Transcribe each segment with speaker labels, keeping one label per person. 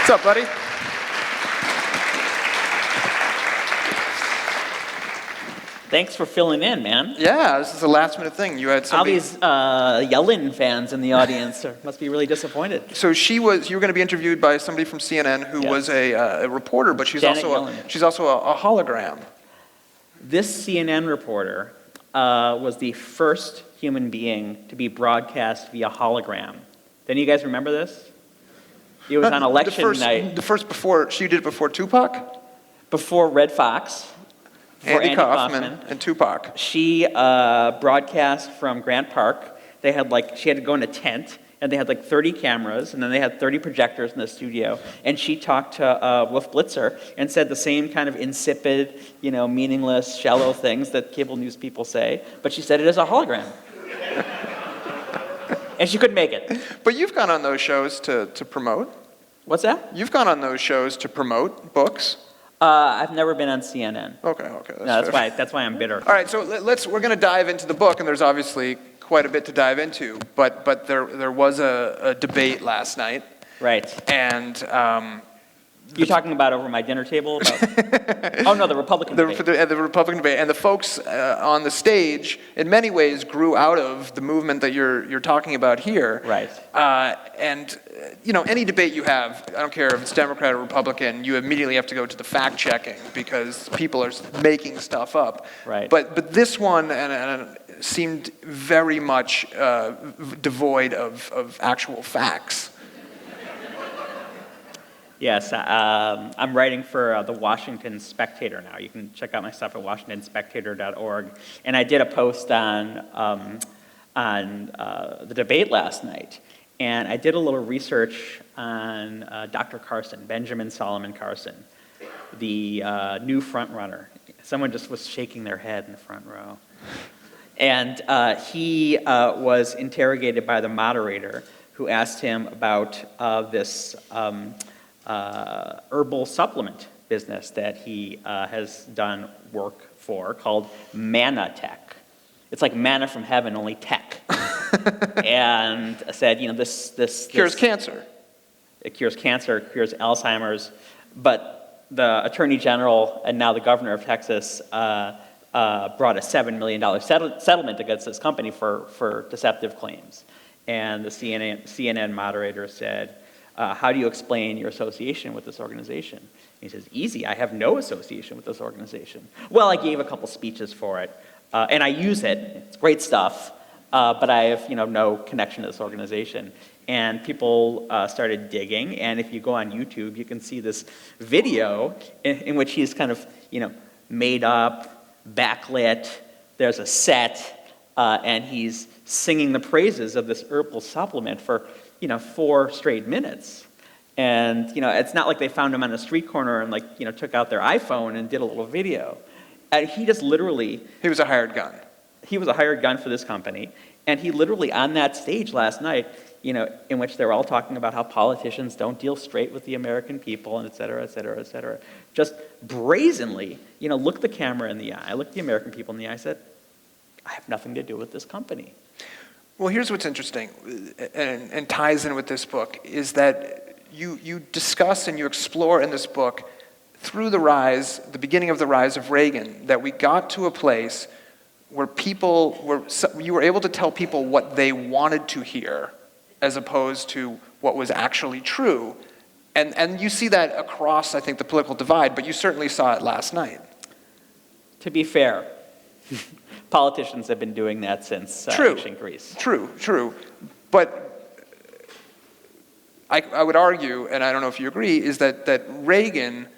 Speaker 1: What's up, buddy?
Speaker 2: Thanks for filling in, man.
Speaker 1: Yeah, this is a last-minute thing. You had
Speaker 2: All
Speaker 1: somebody...
Speaker 2: these Yellen fans in the audience must be really disappointed.
Speaker 1: So you were going to be interviewed by somebody from CNN who was a reporter, but she's
Speaker 2: Janet
Speaker 1: also
Speaker 2: Yellen.
Speaker 1: a hologram.
Speaker 2: This CNN reporter was the first human being to be broadcast via hologram. Then you guys remember this? It was on election night.
Speaker 1: She did it before Tupac?
Speaker 2: Before Red Fox.
Speaker 1: Andy Kaufman and Tupac.
Speaker 2: She broadcast from Grant Park. She had to go in a tent, and they had 30 cameras, and then they had 30 projectors in the studio. And she talked to Wolf Blitzer and said the same kind of insipid, meaningless, shallow things that cable news people say, but she said it as a hologram. And she couldn't make it.
Speaker 1: But you've gone on those shows to promote.
Speaker 2: What's that?
Speaker 1: You've gone on those shows to promote books.
Speaker 2: I've never been on CNN.
Speaker 1: Okay.
Speaker 2: That's why I'm bitter.
Speaker 1: All right, so we're going to dive into the book, and there's obviously quite a bit to dive into. But there was a debate last night.
Speaker 2: Right.
Speaker 1: And
Speaker 2: you're talking about over my dinner table? Oh no, the Republican debate.
Speaker 1: The Republican debate, and the folks on the stage, in many ways, grew out of the movement that you're talking about here.
Speaker 2: Right.
Speaker 1: And any debate you have, I don't care if it's Democrat or Republican, you immediately have to go to the fact checking because people are making stuff up.
Speaker 2: Right.
Speaker 1: But this one and seemed very much devoid of actual facts.
Speaker 2: Yes, I'm writing for the Washington Spectator now. You can check out my stuff at washingtonspectator.org. And I did a post on the debate last night. And I did a little research on Dr. Carson, Benjamin Solomon Carson, the new front runner. Someone just was shaking their head in the front row. And he was interrogated by the moderator who asked him about this herbal supplement business that he has done work for called Manna Tech. It's like manna from heaven, only tech. And said, this
Speaker 1: cures cancer.
Speaker 2: It cures cancer, cures Alzheimer's, but the Attorney General and now the Governor of Texas brought a $7 million settlement against this company for deceptive claims. And the CNN moderator said, how do you explain your association with this organization? And he says, easy, I have no association with this organization. Well, I gave a couple speeches for it, and I use it. It's great stuff, but I have no connection to this organization. And people started digging, and if you go on YouTube, you can see this video in which he's kind of made up, backlit. There's a set, and he's singing the praises of this herbal supplement for 4 straight minutes. And it's not like they found him on a street corner and took out their iPhone and did a little video. And he just literally...
Speaker 1: He was a hired gun.
Speaker 2: He was a hired gun for this company. And he literally, on that stage last night, in which they were all talking about how politicians don't deal straight with the American people, and et cetera, et cetera, et cetera, just brazenly, looked the camera in the eye, looked the American people in the eye, said, I have nothing to do with this company.
Speaker 1: Well, here's what's interesting, and ties in with this book, is that you discuss and you explore in this book, through the beginning of the rise of Reagan, that we got to a place where you were able to tell people what they wanted to hear, as opposed to what was actually true. And you see that across, I think, the political divide, but you certainly saw it last night.
Speaker 2: To be fair, politicians have been doing that since ancient Greece.
Speaker 1: True. But I would argue, and I don't know if you agree, is that Reagan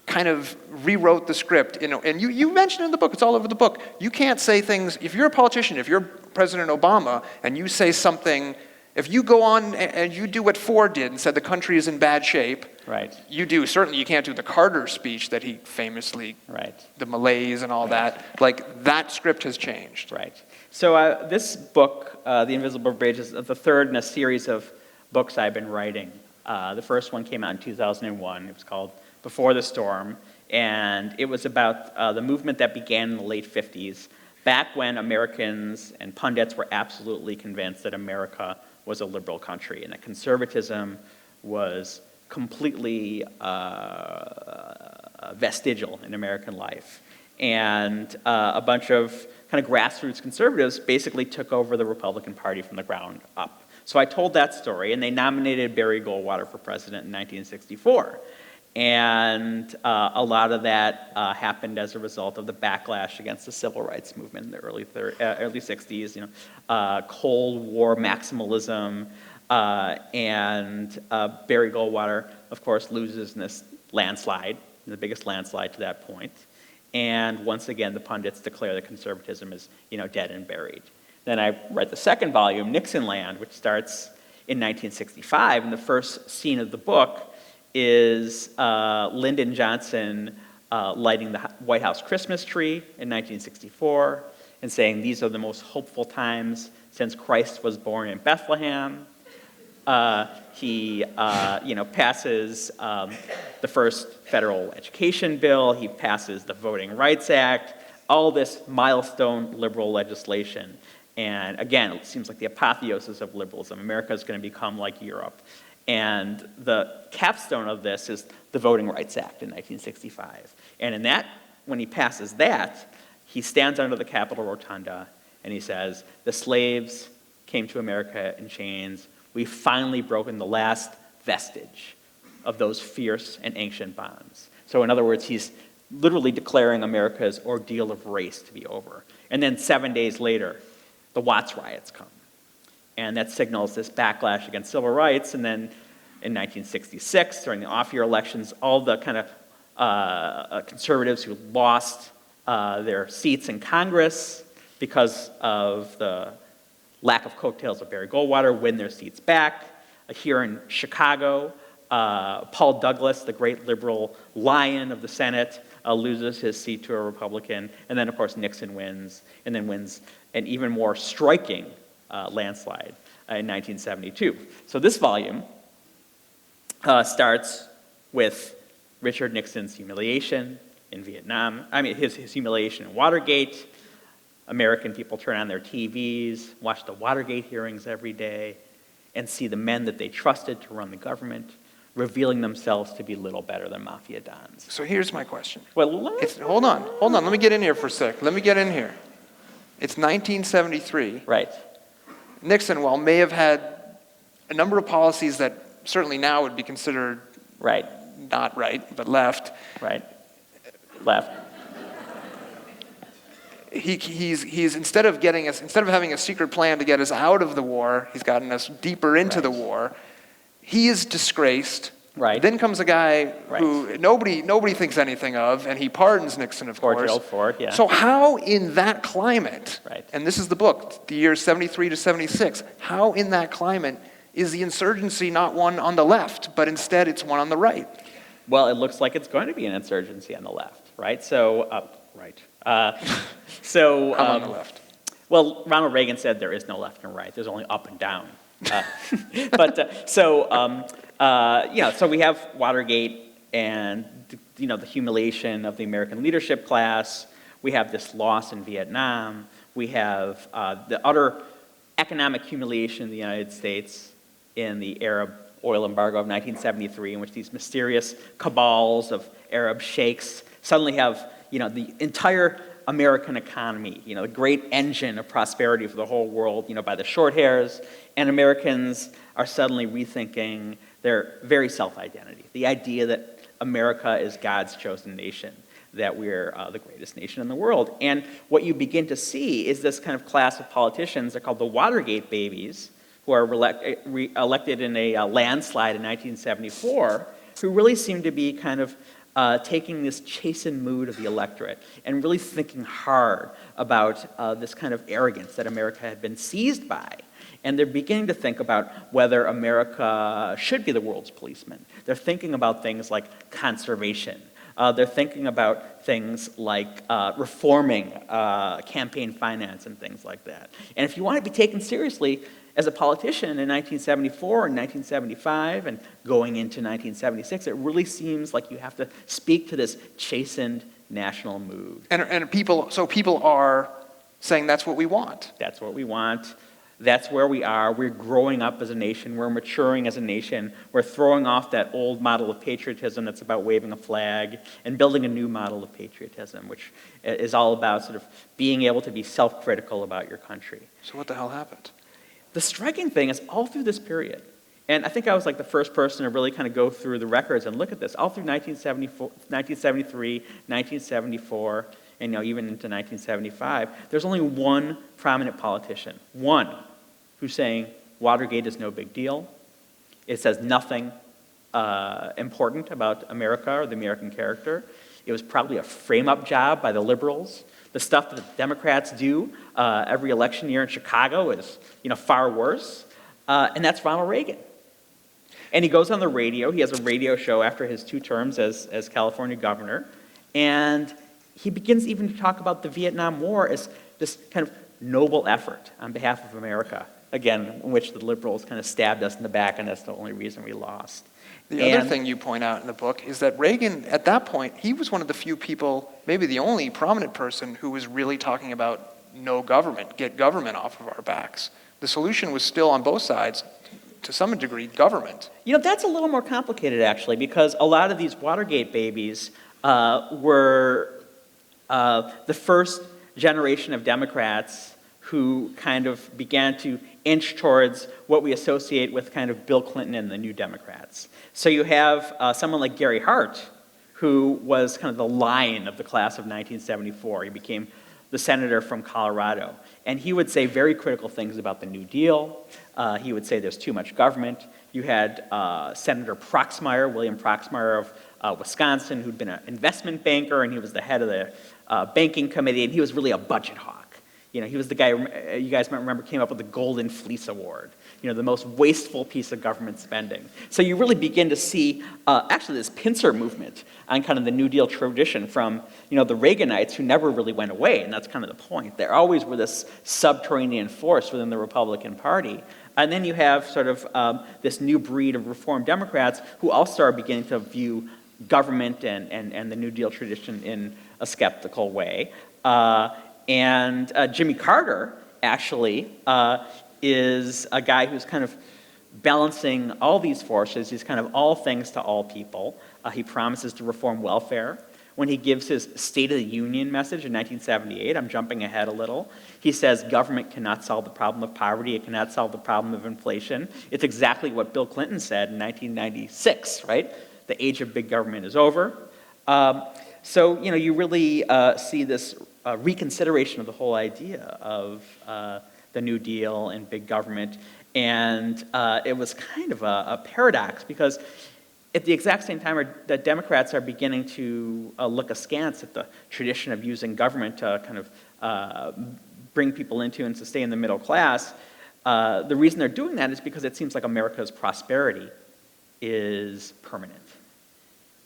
Speaker 1: kind of rewrote the script. And you mentioned in the book, it's all over the book, you can't say things, if you're a politician, if you're President Obama, and you say something, if you go on and you do what Ford did and said the country is in bad shape,
Speaker 2: right?
Speaker 1: Certainly you can't do the Carter speech that he famously,
Speaker 2: right?
Speaker 1: The malaise and all that. Like, that script has changed.
Speaker 2: Right. So this book, The Invisible Bridge, is the third in a series of books I've been writing. The first one came out in 2001. It was called Before the Storm, and it was about the movement that began in the late 50s, back when Americans and pundits were absolutely convinced that America was a liberal country and that conservatism was completely vestigial in American life. And a bunch of kind of grassroots conservatives basically took over the Republican Party from the ground up. So I told that story, and they nominated Barry Goldwater for president in 1964. And a lot of that happened as a result of the backlash against the civil rights movement in the early 60s, Cold War maximalism, and Barry Goldwater, of course, loses in this landslide, the biggest landslide to that point. And once again, the pundits declare that conservatism is, dead and buried. Then I read the second volume, Nixonland, which starts in 1965, and the first scene of the book is Lyndon Johnson lighting the White House Christmas tree in 1964 and saying, "These are the most hopeful times since Christ was born in Bethlehem." He passes the first federal education bill. He passes the Voting Rights Act, all this milestone liberal legislation. And again, it seems like the apotheosis of liberalism. America is going to become like Europe. And the capstone of this is the Voting Rights Act in 1965. And in that, when he passes that, he stands under the Capitol Rotunda and he says, "The slaves came to America in chains. We've finally broken the last vestige of those fierce and ancient bonds." So in other words, he's literally declaring America's ordeal of race to be over. And then 7 days later, the Watts riots come. And that signals this backlash against civil rights. And then in 1966, during the off-year elections, all the kind of conservatives who lost their seats in Congress because of the lack of coattails of Barry Goldwater win their seats back. Here in Chicago, Paul Douglas, the great liberal lion of the Senate, loses his seat to a Republican. And then, of course, Nixon wins, and then wins an even more striking landslide in 1972. So this volume starts with Richard Nixon's humiliation in Vietnam. His humiliation in Watergate. American people turn on their TVs, watch the Watergate hearings every day, and see the men that they trusted to run the government revealing themselves to be little better than mafia dons.
Speaker 1: So here's my question.
Speaker 2: Well,
Speaker 1: Hold on. Let me get in here for a sec. It's 1973.
Speaker 2: Right.
Speaker 1: Nixon, while may have had a number of policies that certainly now would be considered
Speaker 2: right,
Speaker 1: not right, but left.
Speaker 2: Right. Left.
Speaker 1: He's instead of having a secret plan to get us out of the war, he's gotten us deeper into the war. He is disgraced.
Speaker 2: Right.
Speaker 1: Then comes a guy who nobody thinks anything of, and he pardons Nixon, of course.
Speaker 2: Gerald Ford, yeah.
Speaker 1: So how in that climate,
Speaker 2: right,
Speaker 1: and this is the book, the years 73 to 76, how in that climate is the insurgency not one on the left, but instead it's one on the right?
Speaker 2: Well, it looks like it's going to be an insurgency on the left, right? So,
Speaker 1: how on the left?
Speaker 2: Well, Ronald Reagan said there is no left and right. There's only up and down. So we have Watergate and the humiliation of the American leadership class. We have this loss in Vietnam. We have the utter economic humiliation in the United States in the Arab oil embargo of 1973, in which these mysterious cabals of Arab sheikhs suddenly have the entire American economy, the great engine of prosperity for the whole world, by the short hairs, and Americans are suddenly rethinking their very self-identity, the idea that America is God's chosen nation, that we're the greatest nation in the world. And what you begin to see is this kind of class of politicians, they're called the Watergate Babies, who are elected in a landslide in 1974, who really seem to be kind of taking this chastened mood of the electorate and really thinking hard about this kind of arrogance that America had been seized by. And they're beginning to think about whether America should be the world's policeman. They're thinking about things like conservation. They're thinking about things like reforming campaign finance and things like that. And if you want to be taken seriously as a politician in 1974 and 1975 and going into 1976, it really seems like you have to speak to this chastened national mood.
Speaker 1: And people are saying that's what we want.
Speaker 2: That's what we want. That's where we are. We're growing up as a nation. We're maturing as a nation. We're throwing off that old model of patriotism that's about waving a flag and building a new model of patriotism, which is all about sort of being able to be self-critical about your country.
Speaker 1: So what the hell happened?
Speaker 2: The striking thing is all through this period, and I think I was like the first person to really kind of go through the records and look at this, all through 1973, 1974, and even into 1975, there's only one prominent politician, one, who's saying Watergate is no big deal. It says nothing important about America or the American character. It was probably a frame-up job by the liberals. The stuff that the Democrats do every election year in Chicago is, far worse. And that's Ronald Reagan. And he goes on the radio. He has a radio show after his 2 terms as California governor. And he begins even to talk about the Vietnam War as this kind of noble effort on behalf of America. Again, in which the liberals kind of stabbed us in the back, and that's the only reason we lost.
Speaker 1: The other thing you point out in the book is that Reagan, at that point, he was one of the few people, maybe the only prominent person, who was really talking about no government, get government off of our backs. The solution was still on both sides, to some degree, government.
Speaker 2: That's a little more complicated, actually, because a lot of these Watergate babies were the first generation of Democrats who kind of began to inch towards what we associate with kind of Bill Clinton and the New Democrats. So you have someone like Gary Hart, who was kind of the lion of the class of 1974. He became the senator from Colorado. And he would say very critical things about the New Deal. He would say there's too much government. You had Senator Proxmire, William Proxmire of Wisconsin, who'd been an investment banker, and he was the head of the banking committee, and he was really a budget hawk. He was the guy, you guys might remember, came up with the Golden Fleece Award, the most wasteful piece of government spending. So you really begin to see actually this pincer movement on kind of the New Deal tradition from, the Reaganites, who never really went away, and that's kind of the point. There always were this subterranean force within the Republican Party. And then you have sort of this new breed of Reform Democrats who also are beginning to view government and the New Deal tradition in a skeptical way. And Jimmy Carter, actually, is a guy who's kind of balancing all these forces. He's kind of all things to all people. He promises to reform welfare. When he gives his State of the Union message in 1978, I'm jumping ahead a little, he says government cannot solve the problem of poverty, it cannot solve the problem of inflation. It's exactly what Bill Clinton said in 1996, right? The age of big government is over. So, you really see this reconsideration of the whole idea of the New Deal and big government. And it was kind of a paradox, because at the exact same time that Democrats are beginning to look askance at the tradition of using government to kind of bring people into and sustain the middle class, the reason they're doing that is because it seems like America's prosperity is permanent.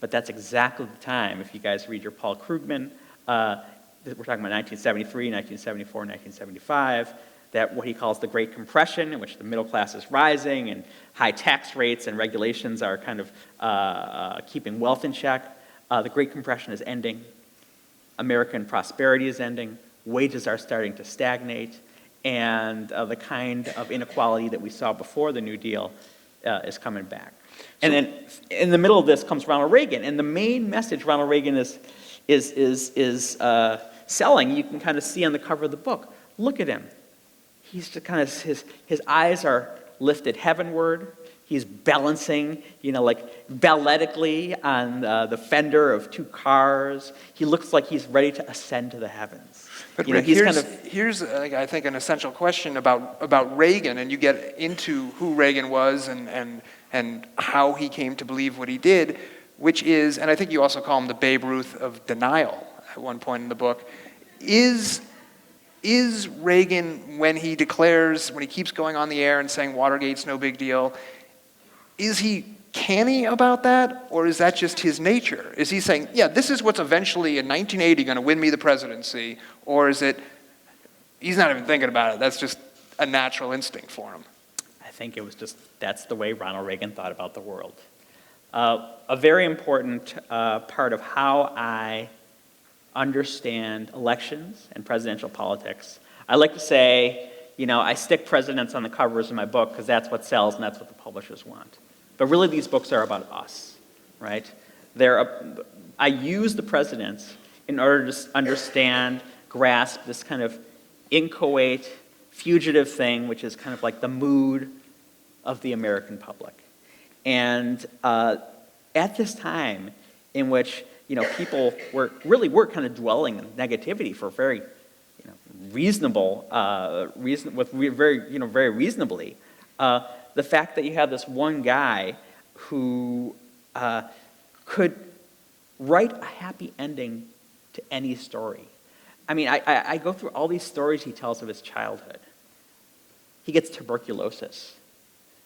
Speaker 2: But that's exactly the time, if you guys read your Paul Krugman, we're talking about 1973, 1974, 1975, that what he calls the Great Compression, in which the middle class is rising and high tax rates and regulations are kind of keeping wealth in check. The Great Compression is ending. American prosperity is ending. Wages are starting to stagnate. And the kind of inequality that we saw before the New Deal is coming back. And then in the middle of this comes Ronald Reagan. And the main message Ronald Reagan is selling, you can kind of see on the cover of the book. Look at him. He's just kind of, his eyes are lifted heavenward. He's balancing, like balletically on the fender of 2 cars. He looks like he's ready to ascend to the heavens.
Speaker 1: But Rick, here's I think, an essential question about Reagan, and you get into who Reagan was and how he came to believe what he did, which is, and I think you also call him the Babe Ruth of denial at one point in the book, is Reagan, when he keeps going on the air and saying Watergate's no big deal, is he canny about that, or is that just his nature? Is he saying, yeah, this is what's eventually in 1980 going to win me the presidency, or is it, he's not even thinking about it, that's just a natural instinct for him?
Speaker 2: I think it was just, that's the way Ronald Reagan thought about the world. A very important part of how I understand elections and presidential politics, I like to say, I stick presidents on the covers of my book because that's what sells and that's what the publishers want. But really these books are about us, right? I use the presidents in order to understand, grasp this kind of inchoate, fugitive thing, which is kind of like the mood of the American public. And at this time in which people were kind of dwelling in negativity for very reasonable very reasonably, the fact that you had this one guy who could write a happy ending to any story. I mean, I go through all these stories he tells of his childhood. He gets tuberculosis.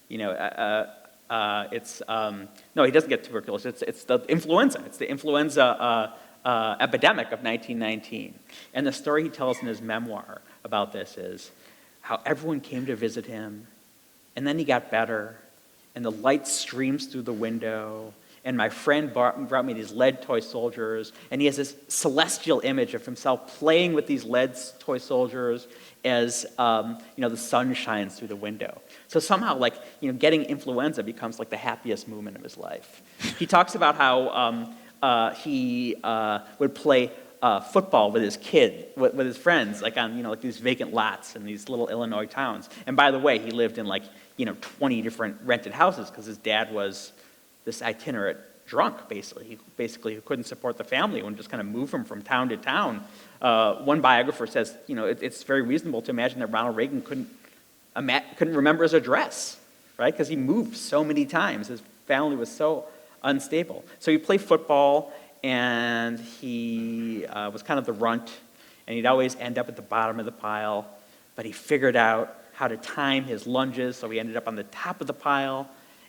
Speaker 2: No, he doesn't get tuberculosis. It's the influenza. It's the influenza epidemic of 1919. And the story he tells in his memoir about this is how everyone came to visit him, and then he got better, and the light streams through the window, and my friend brought me these lead toy soldiers, and he has this celestial image of himself playing with these lead toy soldiers as the sun shines through the window. So somehow, getting influenza becomes like the happiest moment of his life. He talks about how he would play football with his with his friends, on these vacant lots in these little Illinois towns. And by the way, he lived in 20 different rented houses because his dad was this itinerant drunk, basically. Who couldn't support the family and just kind of move him from town to town. One biographer says, it's very reasonable to imagine that Ronald Reagan couldn't remember his address, right? Because he moved so many times. His family was so unstable. So he played football, and he was kind of the runt, and he'd always end up at the bottom of the pile, but he figured out how to time his lunges, so he ended up on the top of the pile.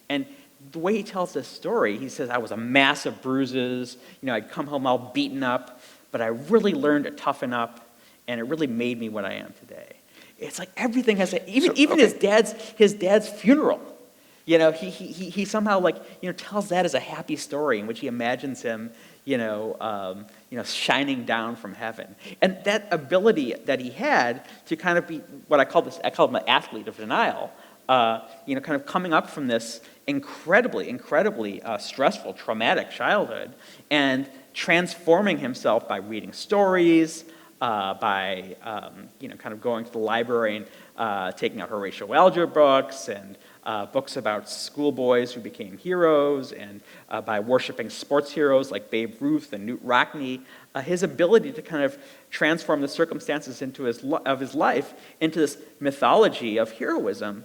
Speaker 2: And the way he tells this story, he says, I was a mass of bruises, I'd come home all beaten up, but I really learned to toughen up, and it really made me what I am today. It's like everything has even his dad's funeral. He somehow tells that as a happy story in which he imagines him, shining down from heaven. And that ability that he had to kind of be what I call him an athlete of denial. Kind of coming up from this incredibly stressful, traumatic childhood, and transforming himself by reading stories, by kind of going to the library and taking out Horatio Alger books and books about schoolboys who became heroes, and by worshiping sports heroes like Babe Ruth and Knute Rockne. His ability to kind of transform the circumstances of his life into this mythology of heroism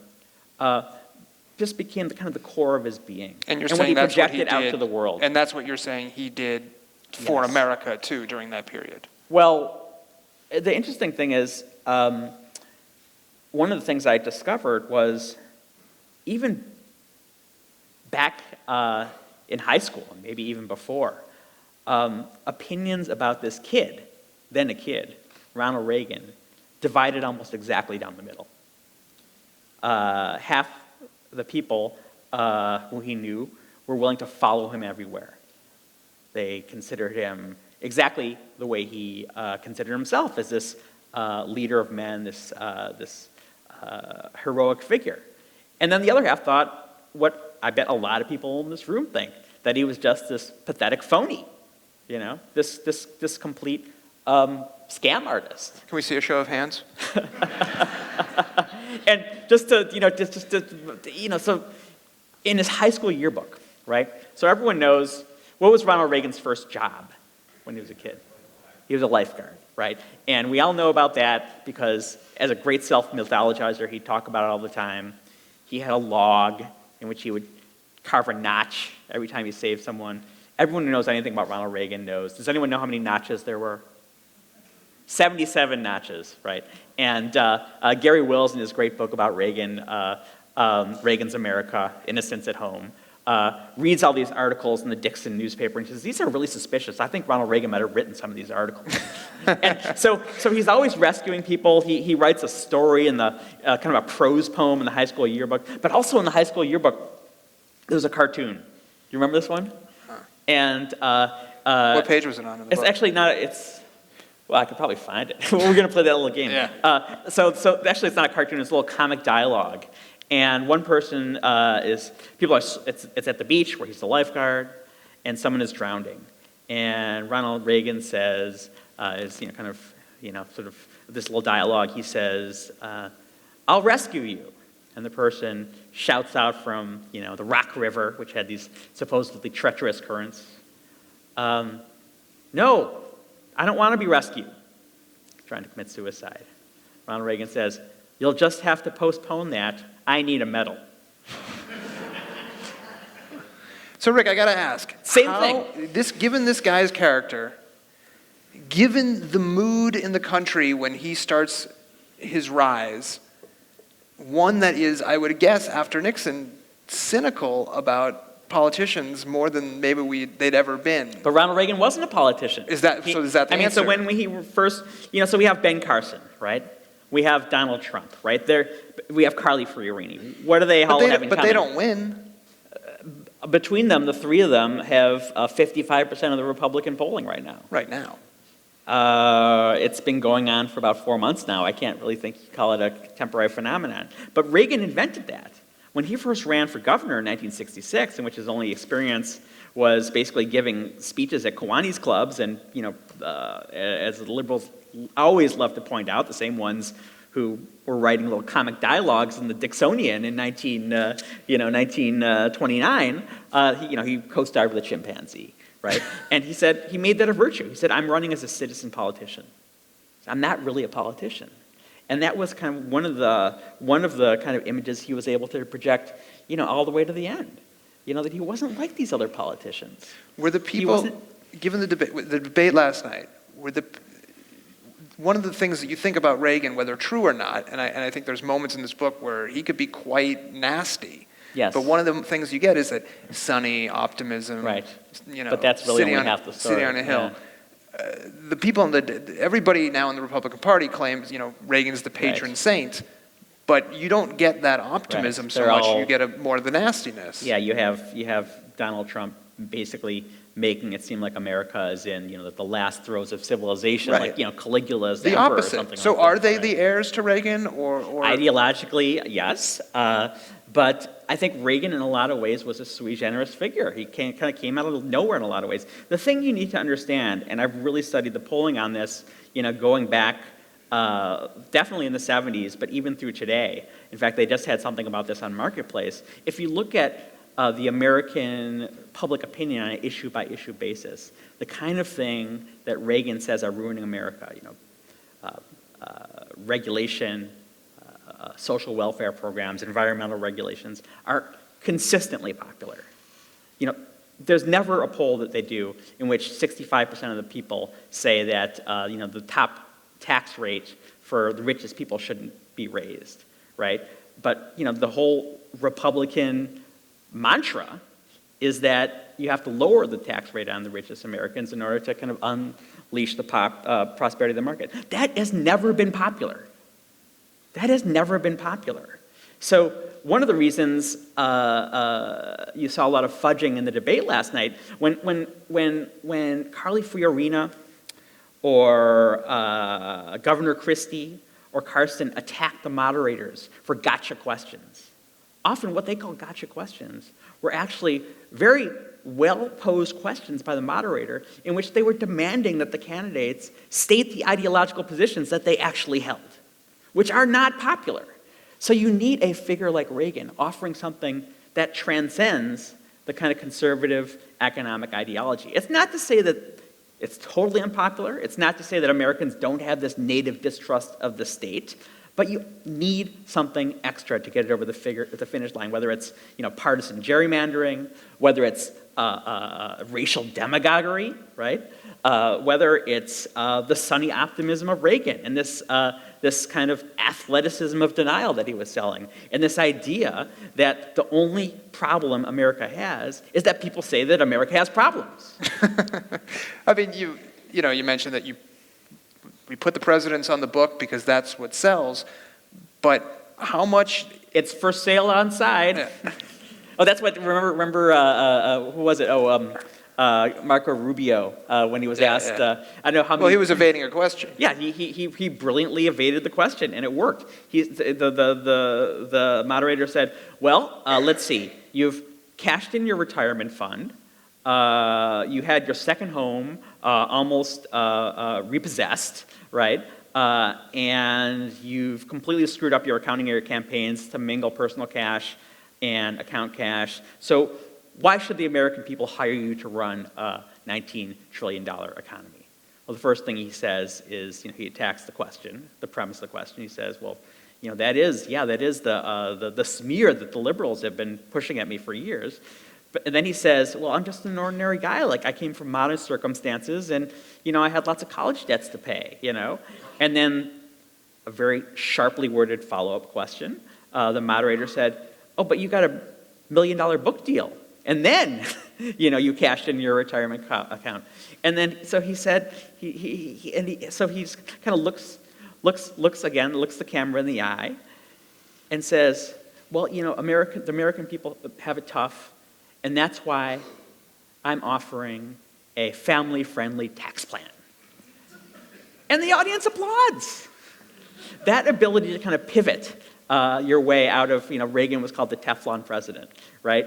Speaker 2: just became the core of his being.
Speaker 1: And you're
Speaker 2: saying
Speaker 1: saying
Speaker 2: that's
Speaker 1: what he
Speaker 2: projected out
Speaker 1: did,
Speaker 2: to the world.
Speaker 1: And that's what you're saying he did for
Speaker 2: Yes.
Speaker 1: America, too, during that period.
Speaker 2: Well, the interesting thing is, one of the things I discovered was even back in high school, and maybe even before, opinions about this kid, then a kid, Ronald Reagan, divided almost exactly down the middle. Half the people who he knew were willing to follow him everywhere. They considered him exactly the way he considered himself, as this leader of men, this heroic figure. And then the other half thought what I bet a lot of people in this room think, that he was just this pathetic phony, this complete scam artist.
Speaker 1: Can we see a show of hands?
Speaker 2: And so in his high school yearbook, right? So everyone knows, what was Ronald Reagan's first job when he was a kid? He was a lifeguard, right? And we all know about that because as a great self-mythologizer, he'd talk about it all the time. He had a log in which he would carve a notch every time he saved someone. Everyone who knows anything about Ronald Reagan knows. Does anyone know how many notches there were? 77 notches, right? And Gary Wills, in his great book about Reagan, Reagan's America, Innocence at Home, reads all these articles in the Dixon newspaper and says, these are really suspicious. I think Ronald Reagan might have written some of these articles. And so he's always rescuing people. He writes a story in the kind of a prose poem in the high school yearbook. But also in the high school yearbook, there's a cartoon. Do you remember this one? And
Speaker 1: what page was it on in the
Speaker 2: it's
Speaker 1: book?
Speaker 2: actually not, Well, I could probably find it. We're going to play that little game.
Speaker 1: Yeah.
Speaker 2: So actually, it's not a cartoon. It's a little comic dialogue. And one person it's at the beach where he's the lifeguard, and someone is drowning. And Ronald Reagan says, sort of this little dialogue. He says, "I'll rescue you." And the person shouts out from, the Rock River, which had these supposedly treacherous currents, "No, I don't want to be rescued." He's trying to commit suicide. Ronald Reagan says, "You'll just have to postpone that. I need a medal."
Speaker 1: So, Rick, I got to ask.
Speaker 2: Same thing.
Speaker 1: Given this guy's character, given the mood in the country when he starts his rise, one that is, I would guess, after Nixon, cynical about politicians more than maybe they'd ever been.
Speaker 2: But Ronald Reagan wasn't a politician.
Speaker 1: Is that the answer?
Speaker 2: So when he first, so we have Ben Carson, right? We have Donald Trump, right? We have Karla Fiorini. What do they all have in common?
Speaker 1: But they don't win.
Speaker 2: Between them, the three of them have 55% of the Republican polling right now.
Speaker 1: Right now.
Speaker 2: It's been going on for about 4 months now. I can't really think you call it a temporary phenomenon. But Reagan invented that. When he first ran for governor in 1966, in which his only experience was basically giving speeches at Kiwanis clubs, and as the liberals always love to point out, the same ones who were writing little comic dialogues in the Dixonian in 1929, he co-starred with a chimpanzee, right? And he said he made that a virtue. He said, "I'm running as a citizen politician. I'm not really a politician." And that was kind of one of the kind of images he was able to project, all the way to the end. That he wasn't like these other politicians.
Speaker 1: Were the people, given the debate last night, one of the things that you think about Reagan, whether true or not, and I think there's moments in this book where he could be quite nasty.
Speaker 2: Yes.
Speaker 1: But one of the things you get is that sunny optimism.
Speaker 2: Right. But that's really only half the story.
Speaker 1: Sitting on a hill. Yeah. The people everybody now in the Republican Party claims, Reagan's the patron saint, but you don't get that optimism so much. You get more of the nastiness.
Speaker 2: Yeah, you have Donald Trump basically making it seem like America is in, the last throes of civilization,
Speaker 1: right.
Speaker 2: Like, Caligula's
Speaker 1: the
Speaker 2: emperor
Speaker 1: opposite.
Speaker 2: Or something
Speaker 1: So
Speaker 2: like
Speaker 1: are
Speaker 2: that,
Speaker 1: they
Speaker 2: right?
Speaker 1: the heirs to Reagan, or
Speaker 2: Ideologically, yes. But I think Reagan, in a lot of ways, was a sui generis figure. He kind of came out of nowhere in a lot of ways. The thing you need to understand, and I've really studied the polling on this, going back definitely in the 70s, but even through today. In fact, they just had something about this on Marketplace. If you look at the American public opinion on an issue-by-issue basis, the kind of thing that Reagan says are ruining America, regulation, social welfare programs, environmental regulations, are consistently popular. There's never a poll that they do in which 65% of the people say that, the top tax rate for the richest people shouldn't be raised, right? But, the whole Republican mantra is that you have to lower the tax rate on the richest Americans in order to kind of unleash the prosperity of the market. That has never been popular. That has never been popular. So one of the reasons you saw a lot of fudging in the debate last night, when Karla Fiorini or Governor Christie or Carson attacked the moderators for gotcha questions, often what they call gotcha questions were actually very well-posed questions by the moderator in which they were demanding that the candidates state the ideological positions that they actually held, which are not popular. So you need a figure like Reagan offering something that transcends the kind of conservative economic ideology. It's not to say that it's totally unpopular. It's not to say that Americans don't have this native distrust of the state, but you need something extra to get it over the finish line, whether it's partisan gerrymandering, whether it's racial demagoguery, right? Whether it's the sunny optimism of Reagan and this kind of athleticism of denial that he was selling, and this idea that the only problem America has is that people say that America has problems.
Speaker 1: I mean, you mentioned that we put the presidents on the book because that's what sells, but how much?
Speaker 2: It's for sale on side.
Speaker 1: Yeah.
Speaker 2: Oh, that's what, remember who was it? Marco Rubio, when he was asked, I don't know how many.
Speaker 1: Well, he was evading a question.
Speaker 2: Yeah, he brilliantly evaded the question, and it worked. The moderator said, well, let's see. You've cashed in your retirement fund. You had your second home almost repossessed, right? And you've completely screwed up your accounting of your campaigns to mingle personal cash and account cash. So why should the American people hire you to run a $19 trillion economy? Well, the first thing he says is, he attacks the question, the premise of the question. He says, well, that is the smear that the liberals have been pushing at me for years. And then he says, well, I'm just an ordinary guy. Like, I came from modest circumstances, and, I had lots of college debts to pay, And then a very sharply worded follow-up question. The moderator said, oh, but you got $1 million book deal. And then, you cashed in your retirement account. And then, so he said, so he's kind of looks the camera in the eye, and says, well, the American people have it tough, and that's why I'm offering a family-friendly tax plan. And the audience applauds. That ability to kind of pivot your way out of, Reagan was called the Teflon president, right?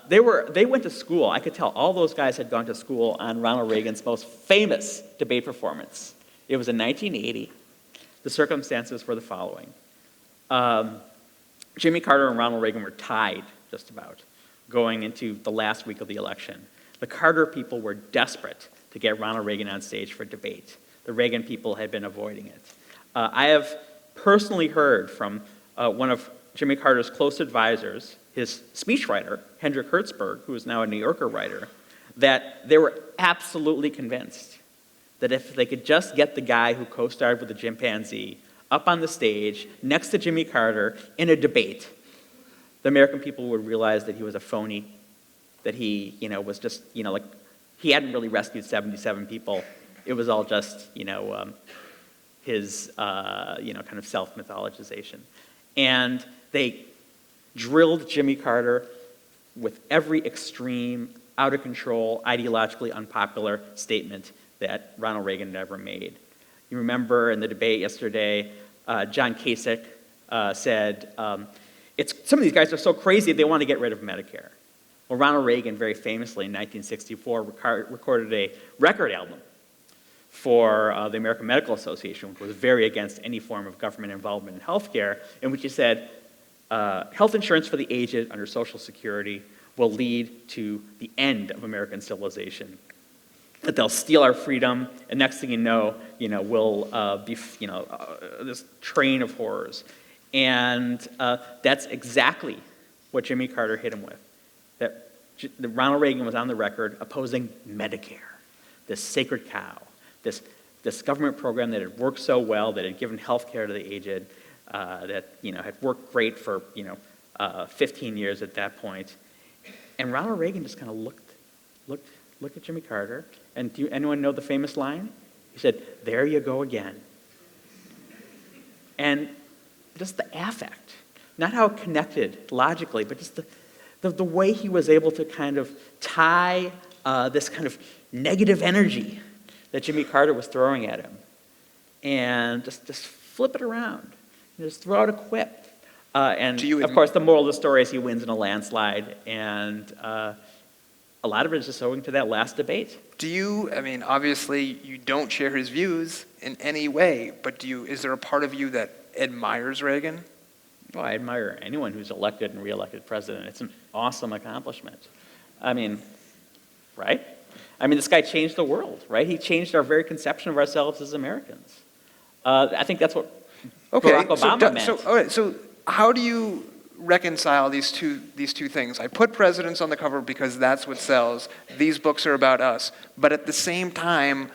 Speaker 2: They went to school. I could tell all those guys had gone to school on Ronald Reagan's most famous debate performance. It was in 1980. The circumstances were the following. Jimmy Carter and Ronald Reagan were tied, just about, going into the last week of the election. The Carter people were desperate to get Ronald Reagan on stage for debate. The Reagan people had been avoiding it. I have personally heard from one of Jimmy Carter's close advisors, his speechwriter, Hendrik Hertzberg, who is now a New Yorker writer, that they were absolutely convinced that if they could just get the guy who co-starred with the chimpanzee up on the stage next to Jimmy Carter in a debate, the American people would realize that he was a phony, that he, was just, like, he hadn't really rescued 77 people. It was all just, his, kind of self-mythologization. And they drilled Jimmy Carter with every extreme, out-of-control, ideologically unpopular statement that Ronald Reagan never made. You remember in the debate yesterday, John Kasich said, some of these guys are so crazy they want to get rid of Medicare. Well, Ronald Reagan very famously in 1964 recorded a record album for the American Medical Association, which was very against any form of government involvement in healthcare, in which he said, health insurance for the aged under Social Security will lead to the end of American civilization. That they'll steal our freedom, and next thing you know, we'll be, this train of horrors. And that's exactly what Jimmy Carter hit him with. That Ronald Reagan was on the record opposing Medicare, this sacred cow, this government program that had worked so well, that had given health care to the aged, that had worked great for 15 years at that point. And Ronald Reagan just kind of looked at Jimmy Carter, and do anyone know the famous line? He said, "There you go again." And just the affect, not how it connected logically, but just the way he was able to kind of tie this kind of negative energy that Jimmy Carter was throwing at him, and just flip it around, and just throw out a quip. And of course, the moral of the story is he wins in a landslide, and a lot of it is just owing to that last debate.
Speaker 1: Obviously you don't share his views in any way, but is there a part of you that admires Reagan?
Speaker 2: Well, I admire anyone who's elected and reelected president. It's an awesome accomplishment. Right? This guy changed the world, right? He changed our very conception of ourselves as Americans. I think that's what Barack Obama meant.
Speaker 1: So how do you reconcile these two things? I put presidents on the cover because that's what sells. These books are about us. But at the same time,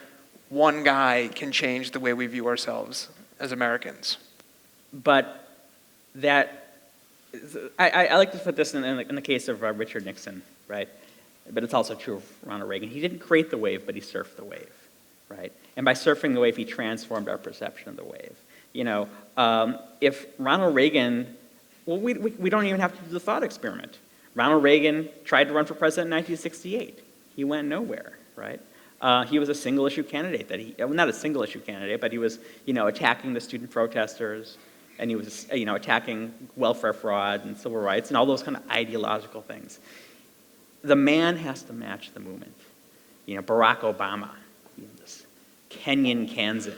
Speaker 1: one guy can change the way we view ourselves as Americans.
Speaker 2: But I like to put this in the case of Richard Nixon, right? But it's also true of Ronald Reagan. He didn't create the wave, but he surfed the wave, right? And by surfing the wave, he transformed our perception of the wave. If Ronald Reagan, well, we don't even have to do the thought experiment. Ronald Reagan tried to run for president in 1968. he went nowhere, right? He was a single-issue candidate not a single-issue candidate, but he was, attacking the student protesters, and he was, attacking welfare fraud and civil rights and all those kind of ideological things. The man has to match the movement. Barack Obama, this Kenyan Kansan,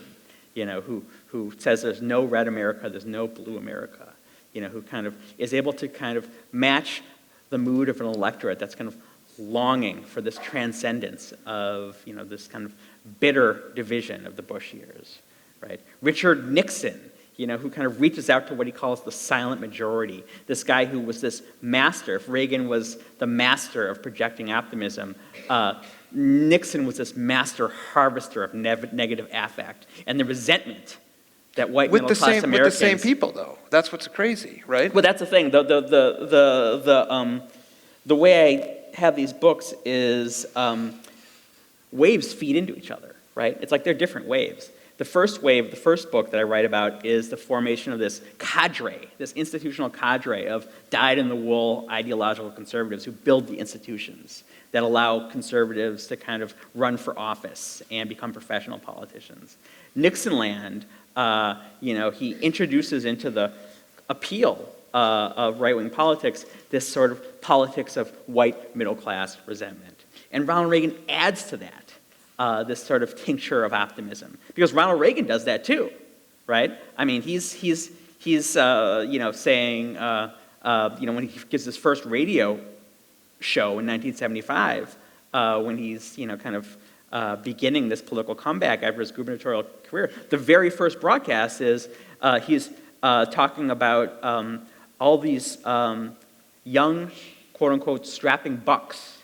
Speaker 2: who says there's no red America, there's no blue America, who kind of is able to kind of match the mood of an electorate that's kind of longing for this transcendence of, this kind of bitter division of the Bush years, right? Richard Nixon, who kind of reaches out to what he calls the silent majority, this guy who was this master. If Reagan was the master of projecting optimism, Nixon was this master harvester of negative affect and the resentment that white middle-class Americans...
Speaker 1: With the same people, though. That's what's crazy, right?
Speaker 2: Well, that's the thing. The way I have these books is waves feed into each other, right? It's like they're different waves. The first wave, the first book that I write about is the formation of this cadre, this institutional cadre of dyed-in-the-wool ideological conservatives who build the institutions that allow conservatives to kind of run for office and become professional politicians. Nixonland, he introduces into the appeal of right-wing politics this sort of politics of white middle-class resentment. And Ronald Reagan adds to that. This sort of tincture of optimism, because Ronald Reagan does that too, right? I mean, he's saying, when he gives his first radio show in 1975, when he's kind of beginning this political comeback after his gubernatorial career, the very first broadcast is he's talking about all these young, quote unquote, strapping bucks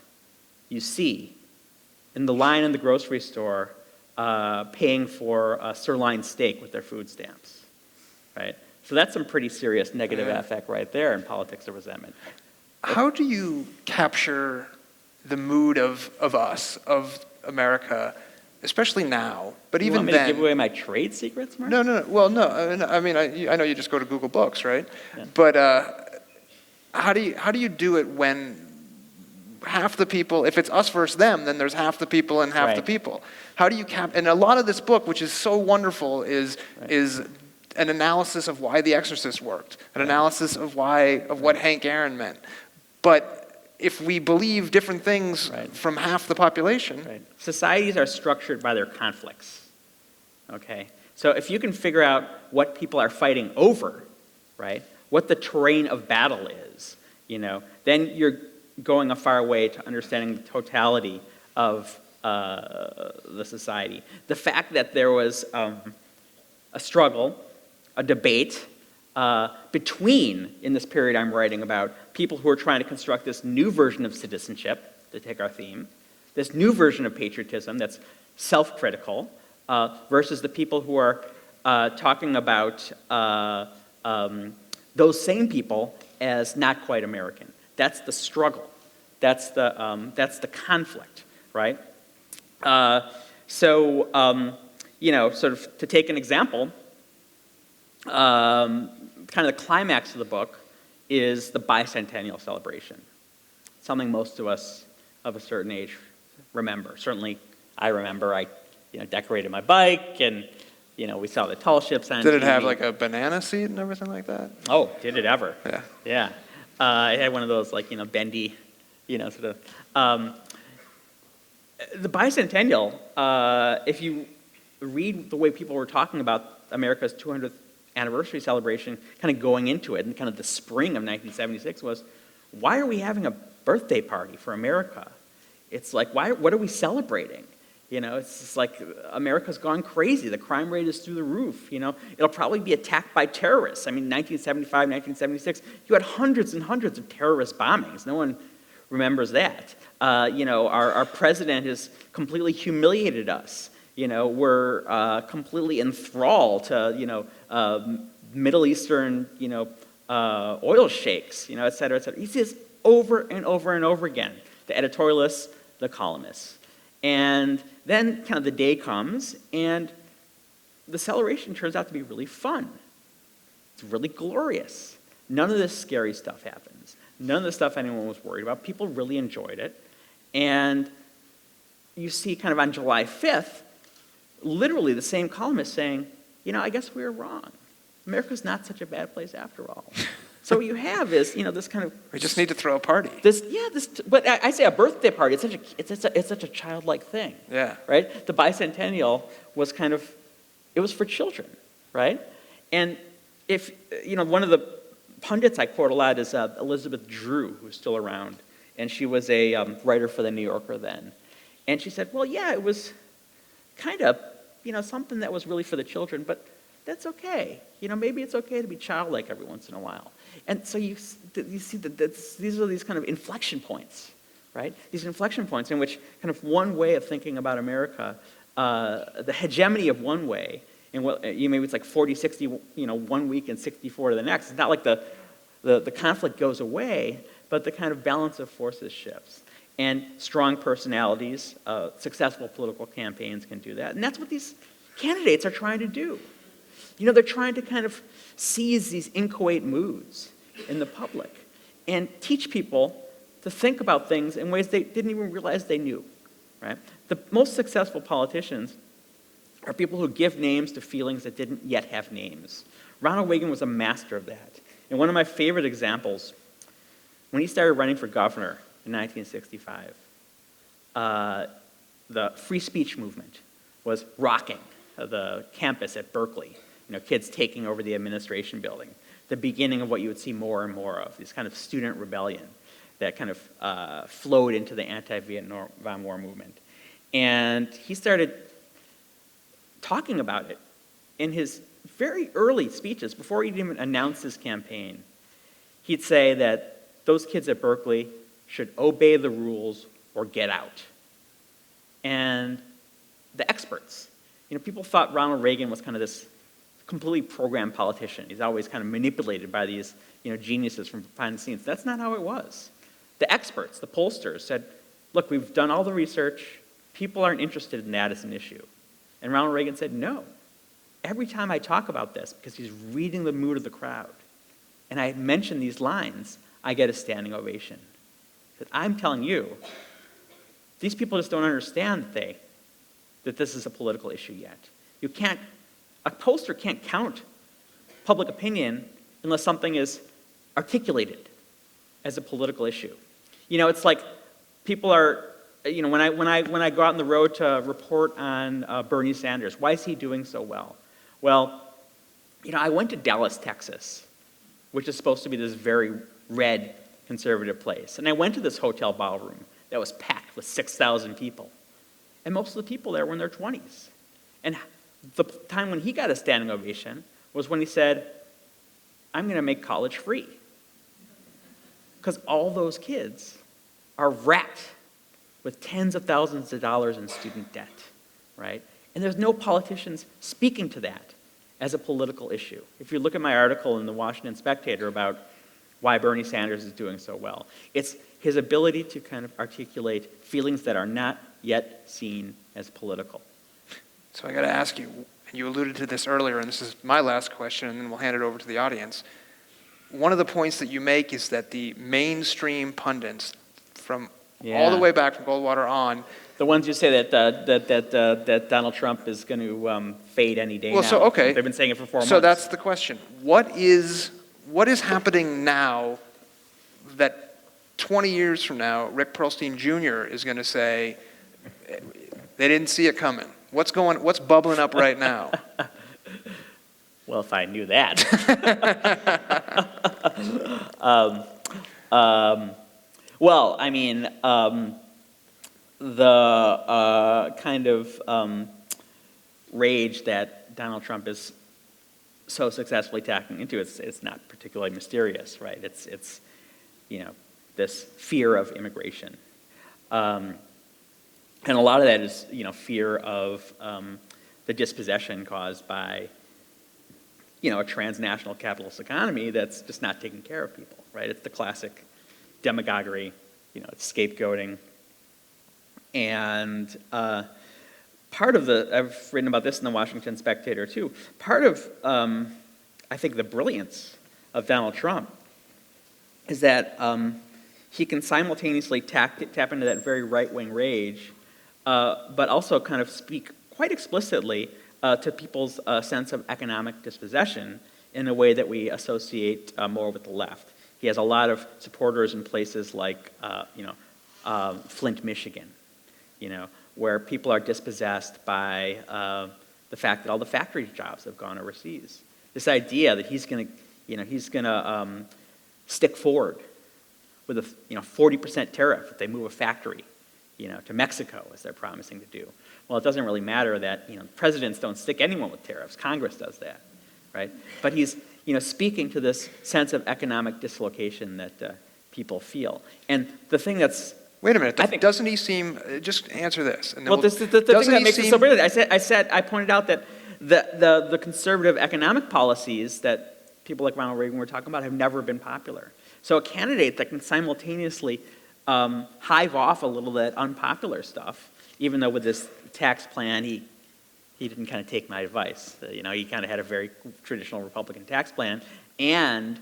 Speaker 2: you see in the line in the grocery store paying for a sirloin steak with their food stamps, right? So that's some pretty serious negative affect right there in politics of resentment.
Speaker 1: How do you capture the mood of us, of America, especially now, but even then...
Speaker 2: You want me to give away my trade secrets, Mark?
Speaker 1: No. Well, no. I mean, I know you just go to Google Books, right?
Speaker 2: Yeah.
Speaker 1: But how do you do it when half the people, if it's us versus them, then there's half the people and half the people. How do you and a lot of this book, which is so wonderful, is an analysis of why The Exorcist worked, an analysis of what Hank Aaron meant. But if we believe different things from half the population...
Speaker 2: Societies are structured by their conflicts, okay? So if you can figure out what people are fighting over, right, what the terrain of battle is, then you're going a far way to understanding the totality of the society. The fact that there was a struggle, a debate between, in this period I'm writing about, people who are trying to construct this new version of citizenship, to take our theme, this new version of patriotism that's self-critical, versus the people who are talking about those same people as not quite American. That's the struggle. That's the conflict, right? Sort of to take an example, kind of the climax of the book is the Bicentennial Celebration. Something most of us of a certain age remember. Certainly, I remember. I, decorated my bike, and we saw the tall ships on
Speaker 1: Did it
Speaker 2: TV.
Speaker 1: have like a banana seat and everything like that?
Speaker 2: Oh, did it ever?
Speaker 1: Yeah.
Speaker 2: Yeah. I had one of those, bendy, sort of. The Bicentennial, if you read the way people were talking about America's 200th anniversary celebration, kind of going into it, and kind of the spring of 1976 was, why are we having a birthday party for America? It's like, what are we celebrating? It's just like America's gone crazy. The crime rate is through the roof. It'll probably be attacked by terrorists. I mean, 1975, 1976, you had hundreds and hundreds of terrorist bombings. No one remembers that. Our president has completely humiliated us. We're completely enthralled to, Middle Eastern, oil sheiks, et cetera, et cetera. He says over and over and over again, the editorialists, the columnists. And then kind of the day comes, and the celebration turns out to be really fun. It's really glorious. None of this scary stuff happens. None of the stuff anyone was worried about. People really enjoyed it. And you see kind of on July 5th, literally the same columnist saying, I guess we were wrong. America's not such a bad place after all. So what you have is, this kind of...
Speaker 1: We just need to throw a party.
Speaker 2: But I say a birthday party, it's such a childlike thing.
Speaker 1: Yeah.
Speaker 2: Right? The Bicentennial was kind of, it was for children, right? And if, one of the pundits I quote a lot is Elizabeth Drew, who's still around. And she was a writer for the New Yorker then. And she said, well, yeah, it was kind of, something that was really for the children, but that's okay. Maybe it's okay to be childlike every once in a while. And so you see that these are these kind of inflection points, right? These inflection points in which kind of one way of thinking about America, the hegemony of one way, and maybe it's like 40, 60, 1 week and 64 to the next. It's not like the conflict goes away, but the kind of balance of forces shifts. And strong personalities, successful political campaigns can do that. And that's what these candidates are trying to do. They're trying to kind of seize these inchoate moods in the public and teach people to think about things in ways they didn't even realize they knew, right? The most successful politicians are people who give names to feelings that didn't yet have names. Ronald Reagan was a master of that. And one of my favorite examples, when he started running for governor in 1965, the free speech movement was rocking the campus at Berkeley. Kids taking over the administration building. The beginning of what you would see more and more of, this kind of student rebellion that kind of flowed into the anti-Vietnam War movement. And he started talking about it in his very early speeches, before he'd even announced his campaign. He'd say that those kids at Berkeley should obey the rules or get out. And the experts, people thought Ronald Reagan was kind of this completely programmed politician. He's always kind of manipulated by these, geniuses from behind the scenes. That's not how it was. The experts, the pollsters said, look, we've done all the research. People aren't interested in that as an issue. And Ronald Reagan said, no. Every time I talk about this, because he's reading the mood of the crowd, and I mention these lines, I get a standing ovation. He said, I'm telling you, these people just don't understand that this is a political issue yet. A pollster can't count public opinion unless something is articulated as a political issue. It's like people are, when I go out on the road to report on Bernie Sanders, why is he doing so well? Well, I went to Dallas, Texas, which is supposed to be this very red conservative place. And I went to this hotel ballroom that was packed with 6,000 people. And most of the people there were in their 20s. And the time when he got a standing ovation was when he said, I'm going to make college free. Because all those kids are wrapped with tens of thousands of dollars in student debt, right? And there's no politicians speaking to that as a political issue. If you look at my article in the Washington Spectator about why Bernie Sanders is doing so well, it's his ability to kind of articulate feelings that are not yet seen as political.
Speaker 1: So I got to ask you, and you alluded to this earlier, and this is my last question, and then we'll hand it over to the audience. One of the points that you make is that the mainstream pundits, from all the way back from Goldwater on,
Speaker 2: the ones you say that Donald Trump is going to fade any day now.
Speaker 1: So okay,
Speaker 2: they've been saying it for 4 months.
Speaker 1: So that's the question. What is happening now that 20 years from now, Rick Perlstein Jr. is going to say they didn't see it coming? What's bubbling up right now?
Speaker 2: Well, if I knew that. Well, I mean, the kind of rage that Donald Trump is so successfully tapping into, it's not particularly mysterious, right? It's this fear of immigration. And a lot of that is, fear of the dispossession caused by, a transnational capitalist economy that's just not taking care of people, right? It's the classic demagoguery, it's scapegoating. And part of I've written about this in the Washington Spectator too, part of, I think, the brilliance of Donald Trump is that he can simultaneously tap into that very right-wing rage but also kind of speak quite explicitly to people's sense of economic dispossession in a way that we associate more with the left. He has a lot of supporters in places like, Flint, Michigan, where people are dispossessed by the fact that all the factory jobs have gone overseas. This idea that he's going to stick forward with a 40% tariff if they move a factory, to Mexico, as they're promising to do. Well, it doesn't really matter that presidents don't stick anyone with tariffs. Congress does that, right? But he's speaking to this sense of economic dislocation that people feel. And the thing that's
Speaker 1: Wait a minute. Doesn't he seem? Just answer this. And then
Speaker 2: this is the thing that makes it so brilliant. I pointed out that the conservative economic policies that people like Ronald Reagan were talking about have never been popular. So a candidate that can simultaneously hive off a little of that unpopular stuff, even though with this tax plan he didn't kind of take my advice. He kind of had a very traditional Republican tax plan, and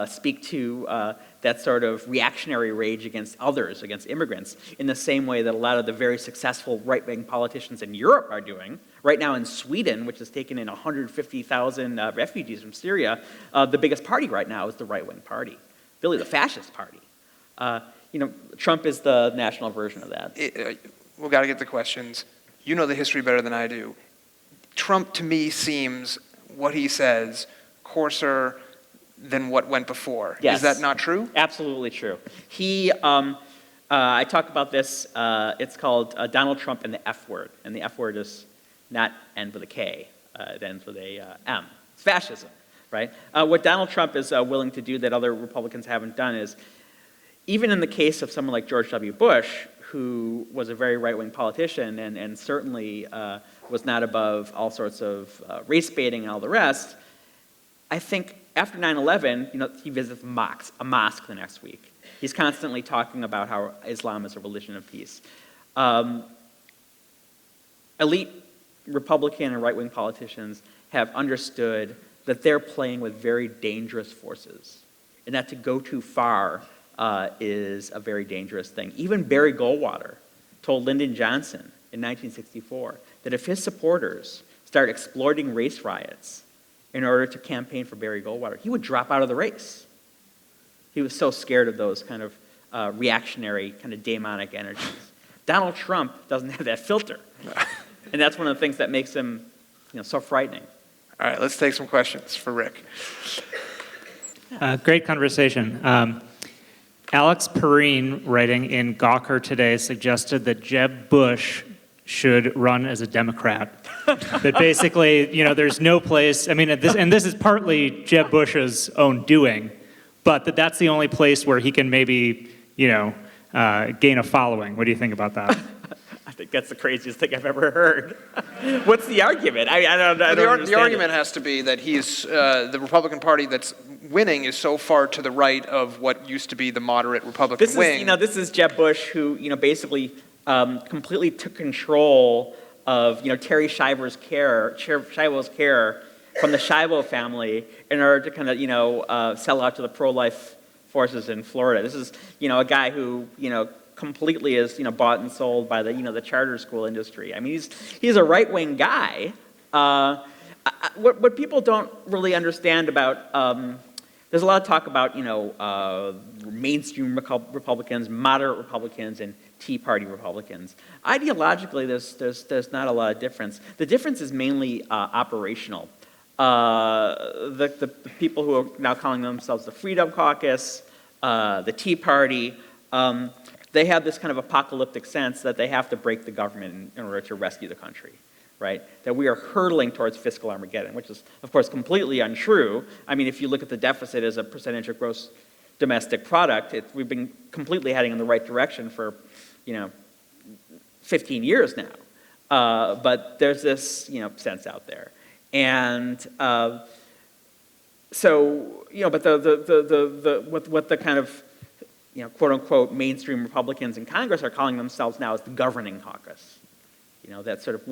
Speaker 2: speak to that sort of reactionary rage against others, against immigrants, in the same way that a lot of the very successful right-wing politicians in Europe are doing. Right now in Sweden, which has taken in 150,000 refugees from Syria, the biggest party right now is the right-wing party, really the fascist party. Trump is the national version of that.
Speaker 1: We've got to get the questions. You know the history better than I do. Trump, to me, seems, what he says, coarser than what went before.
Speaker 2: Yes.
Speaker 1: Is that not true?
Speaker 2: Absolutely true. I talk about this, it's called Donald Trump and the F word. And the F word does not end with a K, it ends with a M. It's fascism, right? What Donald Trump is willing to do that other Republicans haven't done is, even in the case of someone like George W. Bush, who was a very right-wing politician and certainly was not above all sorts of race baiting and all the rest, I think after 9/11, he visits a mosque the next week. He's constantly talking about how Islam is a religion of peace. Elite Republican and right-wing politicians have understood that they're playing with very dangerous forces, and that to go too far is a very dangerous thing. Even Barry Goldwater told Lyndon Johnson in 1964 that if his supporters start exploiting race riots in order to campaign for Barry Goldwater, he would drop out of the race. He was so scared of those kind of reactionary, kind of demonic energies. Donald Trump doesn't have that filter. And that's one of the things that makes him so frightening.
Speaker 1: All right, let's take some questions for Rick.
Speaker 3: Great conversation. Alex Perrine, writing in Gawker today, suggested that Jeb Bush should run as a Democrat. That basically, there's no place, and this is partly Jeb Bush's own doing, but that's the only place where he can maybe, gain a following. What do you think about that?
Speaker 2: I think that's the craziest thing I've ever heard. What's the argument? I don't understand
Speaker 1: the argument has to be that he's the Republican Party that's winning is so far to the right of what used to be the moderate Republican wing.
Speaker 2: This is Jeb Bush, who basically completely took control of Terry Schiavo's care from the Schiavo family in order to kind of sell out to the pro-life forces in Florida. This is a guy who completely is bought and sold by the charter school industry. I mean, he's a right-wing guy. What people don't really understand about there's a lot of talk about mainstream Republicans, moderate Republicans, and Tea Party Republicans. Ideologically, there's not a lot of difference. The difference is mainly operational. The people who are now calling themselves the Freedom Caucus, the Tea Party, they have this kind of apocalyptic sense that they have to break the government in order to rescue the country, right? That we are hurtling towards fiscal Armageddon, which is, of course, completely untrue. I mean, if you look at the deficit as a percentage of gross domestic product, we've been completely heading in the right direction for, 15 years now. But there's this, sense out there. And so, but what the kind of, quote unquote, mainstream Republicans in Congress are calling themselves now is the governing caucus. That sort of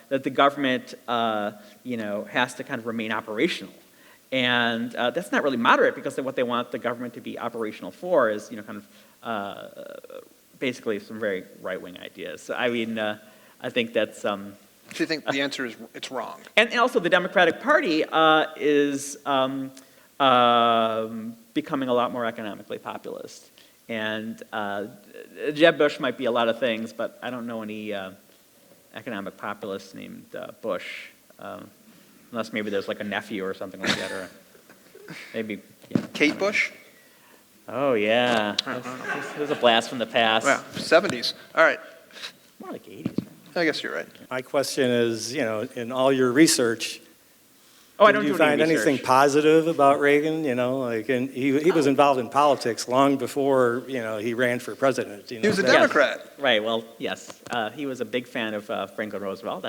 Speaker 2: that the government, has to kind of remain operational. And that's not really moderate, because what they want the government to be operational for is, kind of basically some very right-wing ideas. So, I mean, I think that's...
Speaker 1: So you think the answer is it's wrong?
Speaker 2: And also the Democratic Party is becoming a lot more economically populist. And Jeb Bush might be a lot of things, but I don't know any economic populist named Bush, unless maybe there's like a nephew or something like that, or maybe... Yeah.
Speaker 1: Kate Bush?
Speaker 2: Oh, yeah. There's a blast from the past.
Speaker 1: Well, 70s. All right.
Speaker 2: More like 80s.
Speaker 1: I guess you're right.
Speaker 4: My question is, in all your research,
Speaker 2: Oh, I don't
Speaker 4: did you
Speaker 2: do any
Speaker 4: find anything
Speaker 2: research.
Speaker 4: positive about Reagan? And he was involved in politics long before, he ran for president.
Speaker 1: He was a
Speaker 4: that-
Speaker 1: Democrat.
Speaker 2: Right, well, yes. He was a big fan of Franklin Roosevelt.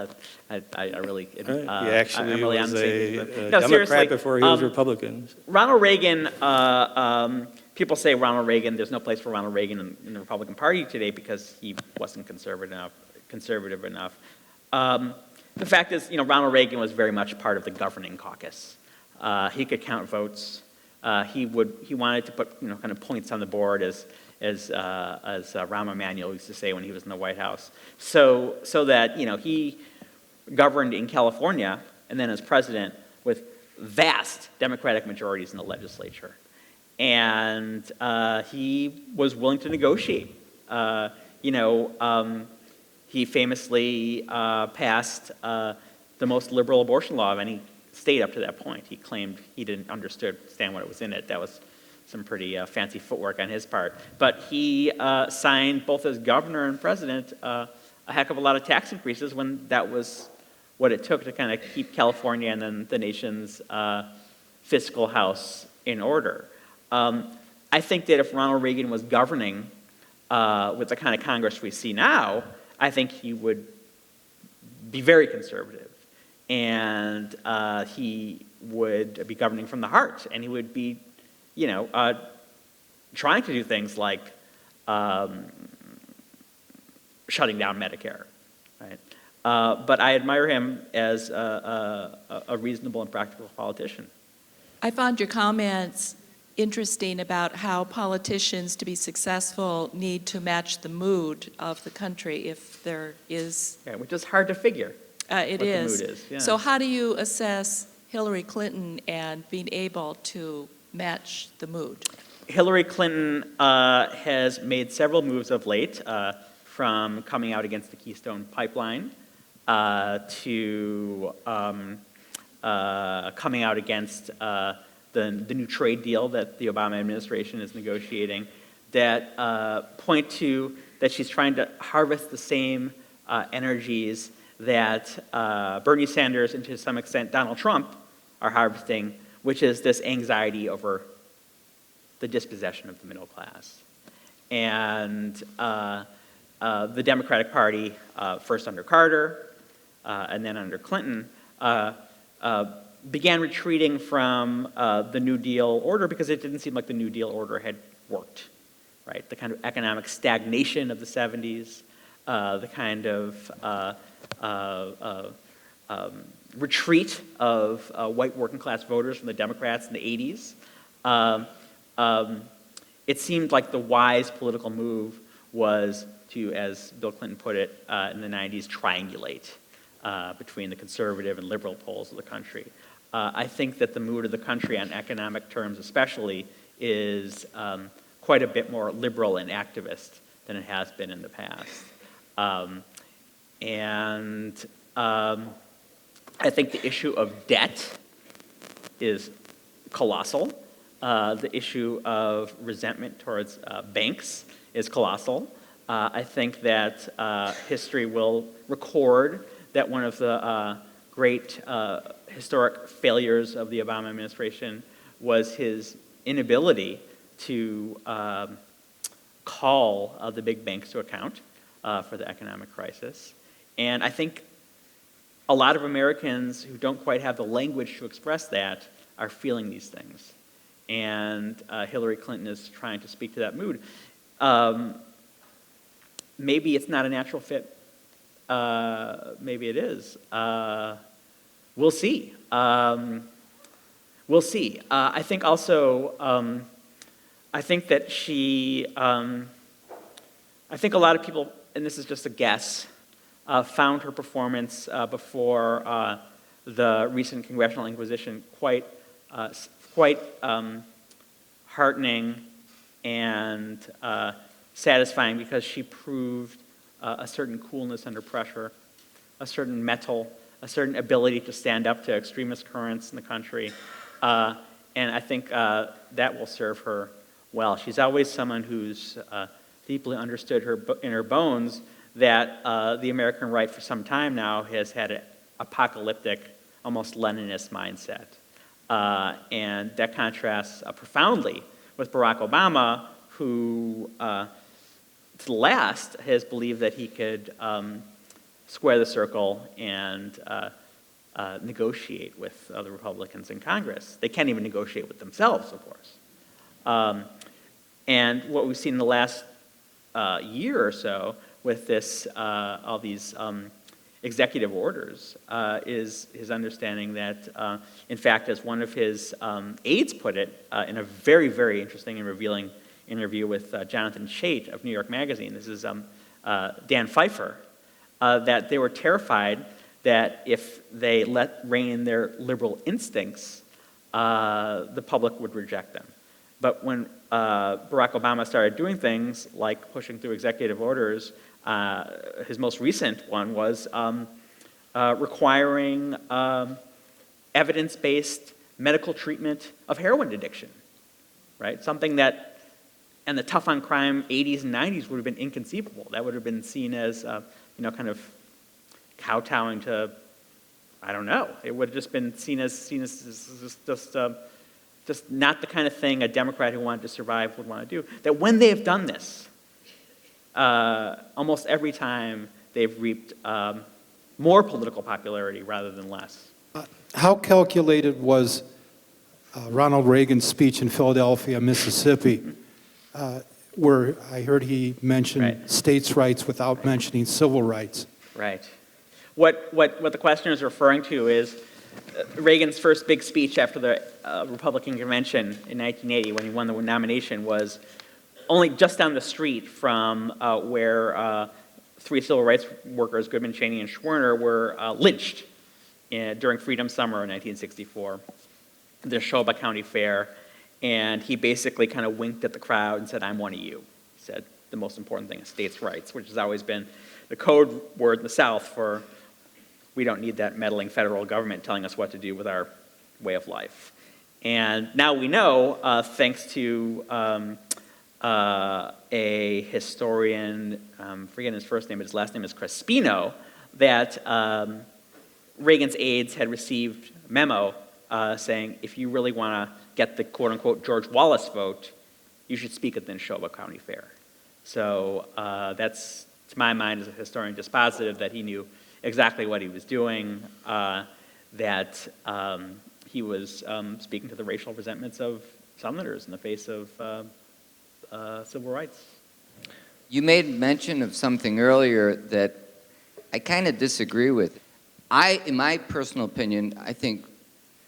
Speaker 2: I really...
Speaker 4: He actually
Speaker 2: I'm really on
Speaker 4: was
Speaker 2: the same
Speaker 4: a
Speaker 2: page, but-
Speaker 4: Democrat
Speaker 2: seriously,
Speaker 4: before he was Republican.
Speaker 2: Ronald Reagan, people say Ronald Reagan, there's no place for Ronald Reagan in the Republican Party today because he wasn't conservative enough. The fact is, Ronald Reagan was very much part of the governing caucus. He could count votes. He wanted to put, kind of points on the board as Rahm Emanuel used to say when he was in the White House. So that, he governed in California and then as president with vast Democratic majorities in the legislature. And he was willing to negotiate. He famously passed the most liberal abortion law of any state up to that point. He claimed he didn't understand what was in it. That was some pretty fancy footwork on his part. But he signed, both as governor and president, a heck of a lot of tax increases when that was what it took to kind of keep California and then the nation's fiscal house in order. I think that if Ronald Reagan was governing with the kind of Congress we see now, I think he would be very conservative, and he would be governing from the heart, and he would be, trying to do things like shutting down Medicare, right? But I admire him as a reasonable and practical politician.
Speaker 5: I found your comments interesting about how politicians, to be successful, need to match the mood of the country if there is...
Speaker 2: Yeah, which is hard to figure.
Speaker 5: It
Speaker 2: what
Speaker 5: is.
Speaker 2: The mood is. Yeah.
Speaker 5: So how do you assess Hillary Clinton and being able to match the mood?
Speaker 2: Hillary Clinton has made several moves of late, from coming out against the Keystone Pipeline to coming out against the new trade deal that the Obama administration is negotiating, that point to that she's trying to harvest the same energies that Bernie Sanders and to some extent Donald Trump are harvesting, which is this anxiety over the dispossession of the middle class. And the Democratic Party, first under Carter and then under Clinton, began retreating from the New Deal order because it didn't seem like the New Deal order had worked, right? The kind of economic stagnation of the 70s, the kind of retreat of white working class voters from the Democrats in the 80s. It seemed like the wise political move was to, as Bill Clinton put it in the 90s, triangulate between the conservative and liberal poles of the country. I think that the mood of the country on economic terms especially is quite a bit more liberal and activist than it has been in the past. I think the issue of debt is colossal. The issue of resentment towards banks is colossal. I think that history will record that one of the great historic failures of the Obama administration was his inability to call the big banks to account for the economic crisis. And I think a lot of Americans who don't quite have the language to express that are feeling these things. And Hillary Clinton is trying to speak to that mood. Maybe it's not a natural fit. Maybe it is. We'll see. We'll see. I think also, I think that she I think a lot of people, and this is just a guess, found her performance before the recent Congressional Inquisition quite heartening and satisfying, because she proved a certain coolness under pressure, a certain mettle, a certain ability to stand up to extremist currents in the country. And I think that will serve her well. She's always someone who's deeply understood in her bones that the American right for some time now has had an apocalyptic, almost Leninist mindset. And that contrasts profoundly with Barack Obama, who to the last has believed that he could square the circle and negotiate with other Republicans in Congress. They can't even negotiate with themselves, of course. And what we've seen in the last year or so with this, all these executive orders, is his understanding that, in fact, as one of his aides put it in a very, very interesting and revealing interview with Jonathan Chait of New York Magazine, this is Dan Pfeiffer, that they were terrified that if they let rein their liberal instincts, the public would reject them. But when Barack Obama started doing things like pushing through executive orders, his most recent one was requiring evidence-based medical treatment of heroin addiction, right? Something that in the tough on crime 80s and 90s would have been inconceivable. That would have been seen as, kind of kowtowing to, I don't know. It would have just been seen as just not the kind of thing a Democrat who wanted to survive would want to do. That when they have done this, almost every time they've reaped more political popularity rather than less.
Speaker 6: How calculated was Ronald Reagan's speech in Philadelphia, Mississippi, where I heard he mentioned
Speaker 2: Right.
Speaker 6: states' rights without mentioning civil rights?
Speaker 2: Right. What the questioner is referring to is Reagan's first big speech after the Republican convention in 1980, when he won the nomination, was only just down the street from where three civil rights workers, Goodman, Cheney, and Schwerner, were lynched during Freedom Summer in 1964, the Neshoba County Fair. And he basically kind of winked at the crowd and said, "I'm one of you." He said the most important thing is states' rights, which has always been the code word in the South for we don't need that meddling federal government telling us what to do with our way of life. And now we know, thanks to a historian, forgetting his first name, but his last name is Crespino, that Reagan's aides had received a memo saying, if you really want to get the quote-unquote George Wallace vote, you should speak at the Neshoba County Fair. So that's, to my mind, as a historian, dispositive that he knew exactly what he was doing, that he was speaking to the racial resentments of Southerners in the face of civil rights.
Speaker 7: You made mention of something earlier that I kind of disagree with. In my personal opinion, I think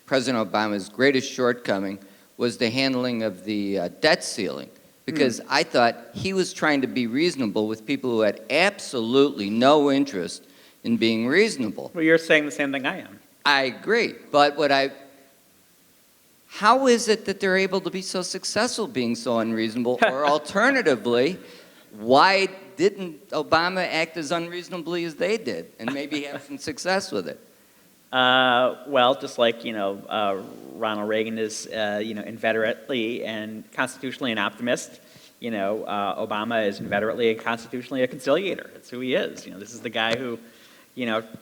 Speaker 7: President Obama's greatest shortcoming was the handling of the debt ceiling, because I thought he was trying to be reasonable with people who had absolutely no interest in being reasonable.
Speaker 2: Well, you're saying the same thing I am.
Speaker 7: I agree, but how is it that they're able to be so successful being so unreasonable? Or alternatively, why didn't Obama act as unreasonably as they did and maybe have some success with it?
Speaker 2: Well, just like, Ronald Reagan is, inveterately and constitutionally an optimist, Obama is inveterately and constitutionally a conciliator. That's who he is. This is the guy who,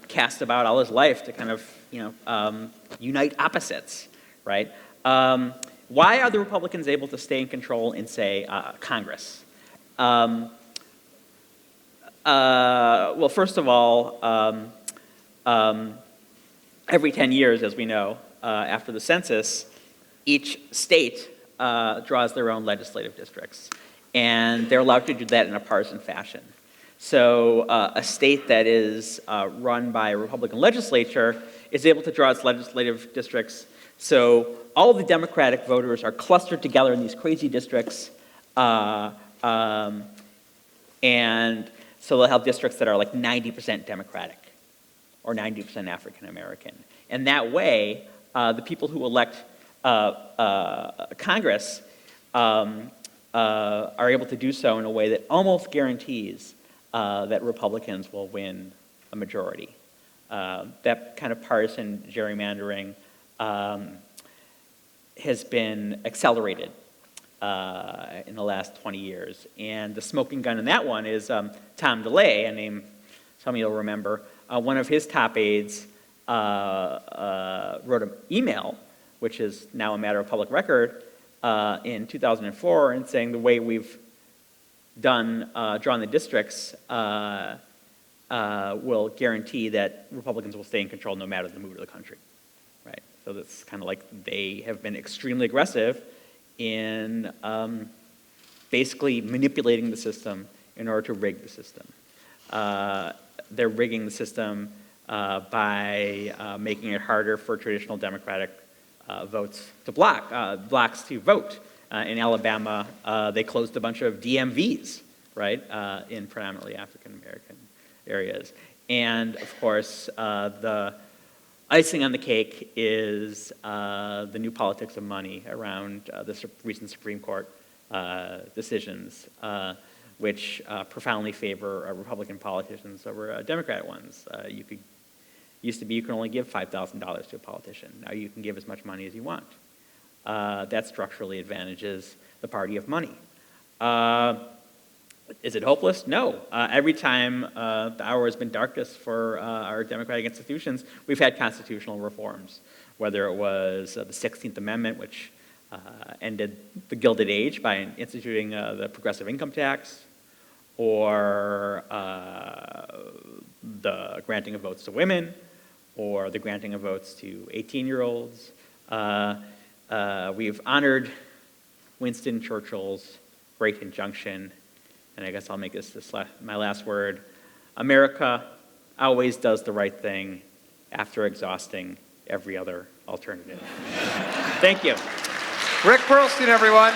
Speaker 2: cast about all his life to kind of, unite opposites, right? Why are the Republicans able to stay in control in, say, Congress? Well, first of all, every 10 years, as we know, after the census, each state draws their own legislative districts. And they're allowed to do that in a partisan fashion. So a state that is run by a Republican legislature is able to draw its legislative districts. So all of the Democratic voters are clustered together in these crazy districts. And And so they'll have districts that are like 90% Democratic or 90% African American. And that way, the people who elect Congress are able to do so in a way that almost guarantees that Republicans will win a majority. That kind of partisan gerrymandering has been accelerated in the last 20 years. And the smoking gun in that one is Tom DeLay, a name some of you will remember. One of his top aides wrote an email, which is now a matter of public record, in 2004, and saying the way we've drawn the districts will guarantee that Republicans will stay in control no matter the mood of the country, right? So that's kind of like they have been extremely aggressive in basically manipulating the system in order to rig the system. They're rigging the system by making it harder for traditional Democratic votes to blocks to vote. In Alabama, they closed a bunch of DMVs, right, in predominantly African American areas. And of course, the icing on the cake is the new politics of money around the recent Supreme Court decisions, which profoundly favor Republican politicians over Democratic ones. Used to be you can only give $5,000 to a politician. Now you can give as much money as you want. That structurally advantages the party of money. Is it hopeless? No. Every time the hour has been darkest for our democratic institutions, we've had constitutional reforms, whether it was the 16th Amendment, which ended the Gilded Age by instituting the progressive income tax, or the granting of votes to women, or the granting of votes to 18-year-olds. We've honored Winston Churchill's great injunction, and I guess I'll make this my last word. America always does the right thing after exhausting every other alternative. Thank you.
Speaker 1: Rick Perlstein, everyone.